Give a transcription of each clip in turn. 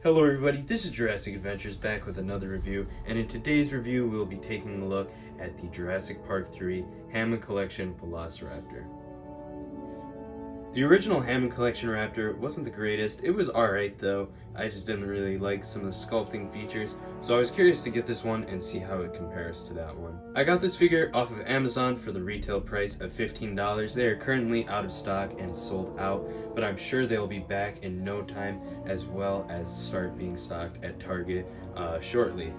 Hello everybody, this is Jurassic Adventures back with another review, and in today's review we'll be taking a look at the Jurassic Park 3 Hammond Collection Velociraptor. The original Hammond Collection Raptor wasn't the greatest. It was alright though. I just didn't really like some of the sculpting features, so I was curious to get this one and see how it compares to that one. I got this figure off of Amazon for the retail price of $15. They are currently out of stock and sold out, but I'm sure they'll be back in no time, as well as start being stocked at Target shortly.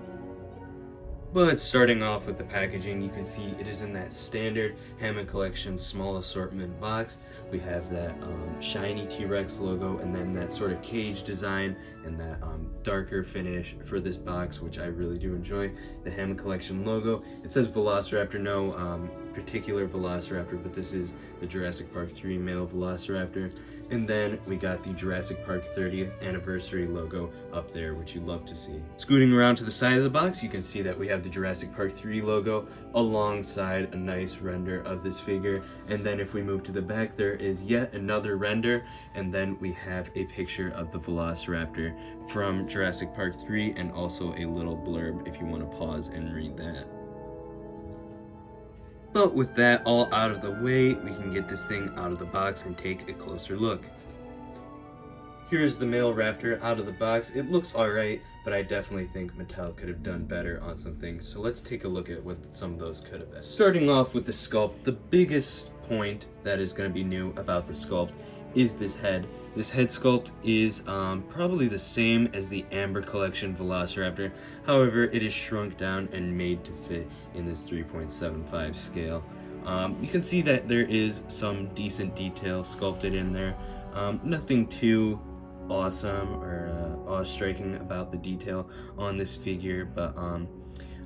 But starting off with the packaging, you can see it is in that standard Hammond Collection small assortment box. We have that shiny T-Rex logo, and then that sort of cage design and that darker finish for this box, which I really do enjoy. The Hammond Collection logo. It says Velociraptor, no particular Velociraptor, but this is the Jurassic Park 3 male Velociraptor. And then we got the Jurassic Park 30th anniversary logo up there, which you love to see. Scooting around to the side of the box, you can see that we have the Jurassic Park 3 logo alongside a nice render of this figure. And then if we move to the back, there is yet another render, and then we have a picture of the Velociraptor from Jurassic Park 3 and also a little blurb if you want to pause and read that. But with that all out of the way, we can get this thing out of the box and take a closer look. Here's the male raptor out of the box. It looks alright, but I definitely think Mattel could have done better on some things, so let's take a look at what some of those could have been. Starting off with the sculpt, the biggest point that is going to be new about the sculpt is this head. This head sculpt is probably the same as the Amber Collection Velociraptor. However, it is shrunk down and made to fit in this 3.75 scale. You can see that there is some decent detail sculpted in there. Nothing too awesome or awe-striking about the detail on this figure, but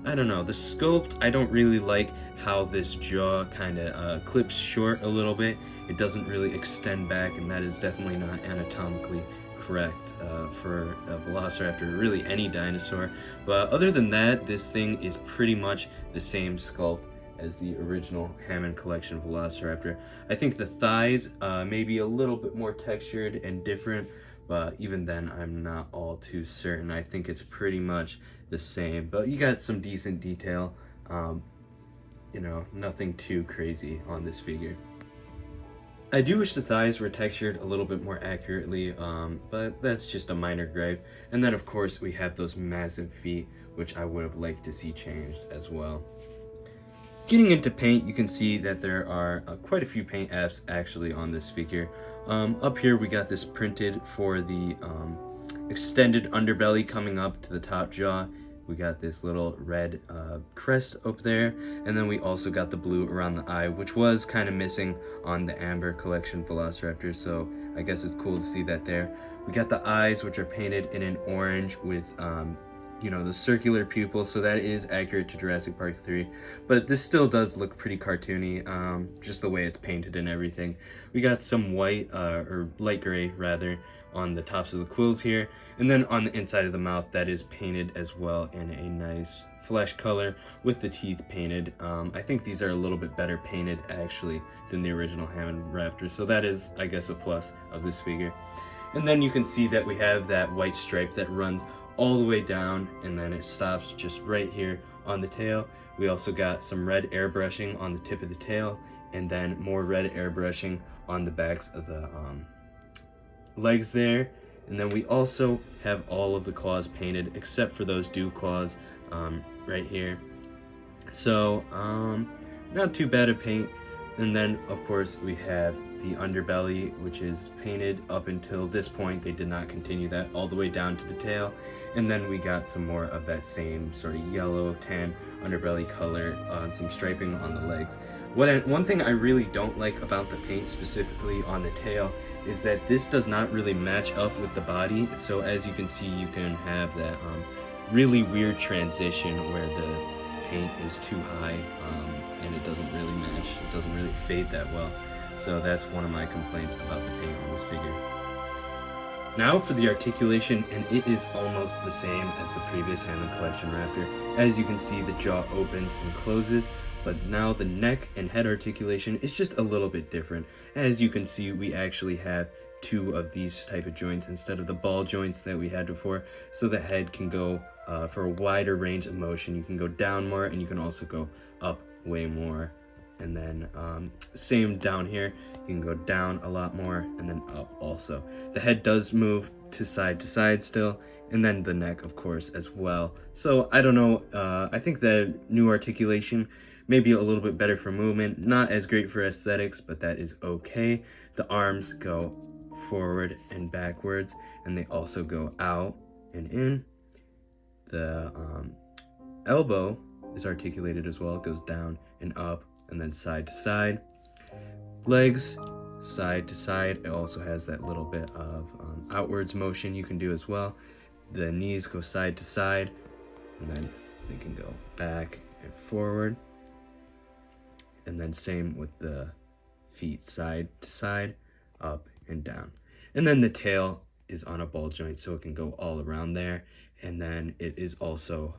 I don't know, the sculpt, I don't really like how this jaw kind of clips short a little bit. It doesn't really extend back, and that is definitely not anatomically correct for a Velociraptor, or really any dinosaur. But other than that, this thing is pretty much the same sculpt as the original Hammond Collection Velociraptor. I think the thighs may be a little bit more textured and different, but even then I'm not all too certain. I think it's pretty much the same, but you got some decent detail. You know, nothing too crazy on this figure. I do wish the thighs were textured a little bit more accurately, but that's just a minor gripe. And then of course we have those massive feet, which I would have liked to see changed as well. Getting into paint, you can see that there are quite a few paint apps actually on this figure. Up here we got this printed for the extended underbelly coming up to the top jaw. We got this little red crest up there, and then we also got the blue around the eye, which was kind of missing on the Amber Collection Velociraptor, so I guess it's cool to see that there. We got the eyes, which are painted in an orange with you know, the circular pupils, so that is accurate to Jurassic Park 3, but this still does look pretty cartoony, just the way it's painted and everything. We got some white, or light gray rather, on the tops of the quills here, and then on the inside of the mouth that is painted as well in a nice flesh color with the teeth painted. I think these are a little bit better painted actually than the original Hammond Raptor, so that is, I guess, a plus of this figure. And then you can see that we have that white stripe that runs all the way down, and then it stops just right here on the tail. We also got some red airbrushing on the tip of the tail, and then more red airbrushing on the backs of the legs there. And then we also have all of the claws painted except for those dew claws right here. So not too bad of paint. And then of course we have the underbelly, which is painted up until this point. They did not continue that all the way down to the tail. And then we got some more of that same sort of yellow tan underbelly color on some striping on the legs. One thing I really don't like about the paint, specifically on the tail, is that this does not really match up with the body. So as you can see, you can have that really weird transition where the paint is too high and it doesn't really match. It doesn't really fade that well. So that's one of my complaints about the paint on this figure. Now for the articulation, and it is almost the same as the previous Hammond Collection Raptor. As you can see, the jaw opens and closes, but now the neck and head articulation is just a little bit different. As you can see, we actually have two of these type of joints instead of the ball joints that we had before, so the head can go for a wider range of motion. You can go down more, and you can also go up way more. And then same down here, you can go down a lot more and then up also. The head does move to side still, and then the neck of course as well. So I don't know, I think the new articulation may be a little bit better for movement, not as great for aesthetics, but that is okay. The arms go forward and backwards, and they also go out and in. The elbow is articulated as well. It goes down and up and then side to side. Legs, side to side. It also has that little bit of outwards motion you can do as well. The knees go side to side, and then they can go back and forward. And then same with the feet, side to side, up and down. And then the tail is on a ball joint, so it can go all around there. And then it is also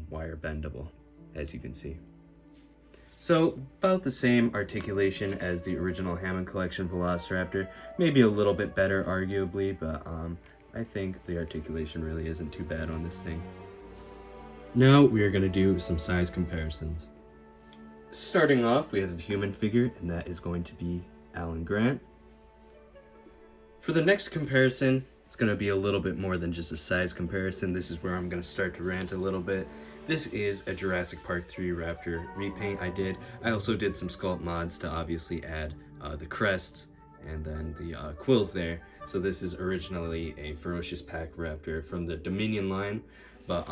wire bendable, as you can see. So about the same articulation as the original Hammond Collection Velociraptor, maybe a little bit better arguably, but I think the articulation really isn't too bad on this thing. Now we are going to do some size comparisons. Starting off, we have the human figure, and that is going to be Alan Grant. For the next comparison, it's going to be a little bit more than just a size comparison. This is where I'm going to start to rant a little bit. This is a Jurassic Park 3 Raptor repaint I also did some sculpt mods to obviously add the crests and then the quills there. So this is originally a Ferocious Pack Raptor from the Dominion line. But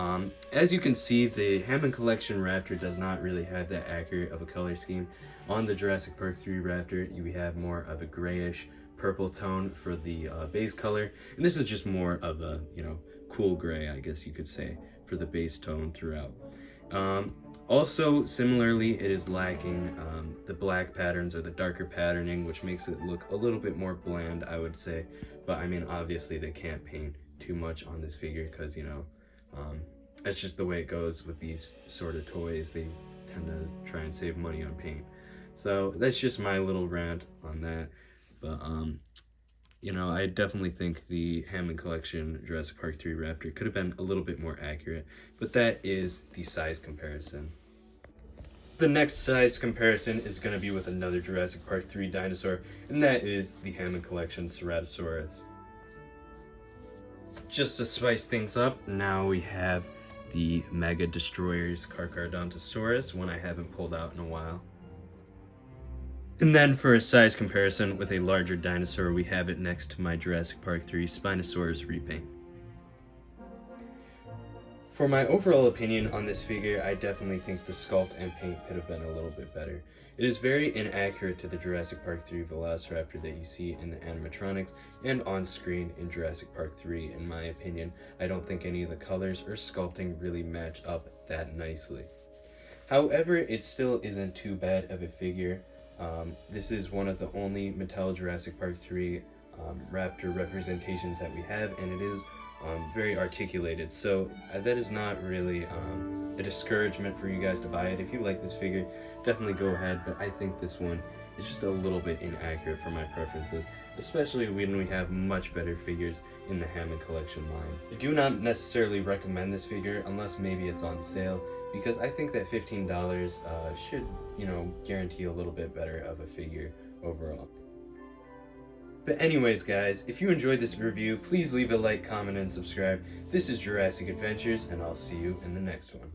as you can see, the Hammond Collection Raptor does not really have that accurate of a color scheme. On the Jurassic Park 3 Raptor, you have more of a grayish purple tone for the base color. And this is just more of a, cool gray, I guess you could say, for the base tone throughout. Also, similarly, it is lacking the black patterns or the darker patterning, which makes it look a little bit more bland, I would say. But I mean, obviously they can't paint too much on this figure because, that's just the way it goes with these sort of toys. They tend to try and save money on paint. So that's just my little rant on that. But, I definitely think the Hammond Collection Jurassic Park 3 Raptor could have been a little bit more accurate, but that is the size comparison. The next size comparison is going to be with another Jurassic Park 3 dinosaur, and that is the Hammond Collection Ceratosaurus. Just to spice things up, now we have the Mega Destroyers Carcharodontosaurus, one I haven't pulled out in a while. And then for a size comparison with a larger dinosaur, we have it next to my Jurassic Park 3 Spinosaurus repaint. For my overall opinion on this figure, I definitely think the sculpt and paint could have been a little bit better. It is very inaccurate to the Jurassic Park 3 Velociraptor that you see in the animatronics and on screen in Jurassic Park 3, in my opinion. I don't think any of the colors or sculpting really match up that nicely. However, it still isn't too bad of a figure. This is one of the only Mattel Jurassic Park 3 Raptor representations that we have, and it is very articulated, so that is not really a discouragement for you guys to buy it. If you like this figure, definitely go ahead, but I think this one is just a little bit inaccurate for my preferences, especially when we have much better figures in the Hammond Collection line. I do not necessarily recommend this figure unless maybe it's on sale, because I think that $15 should, guarantee a little bit better of a figure overall. But anyways, guys, if you enjoyed this review, please leave a like, comment, and subscribe. This is Jurassic Adventures, and I'll see you in the next one.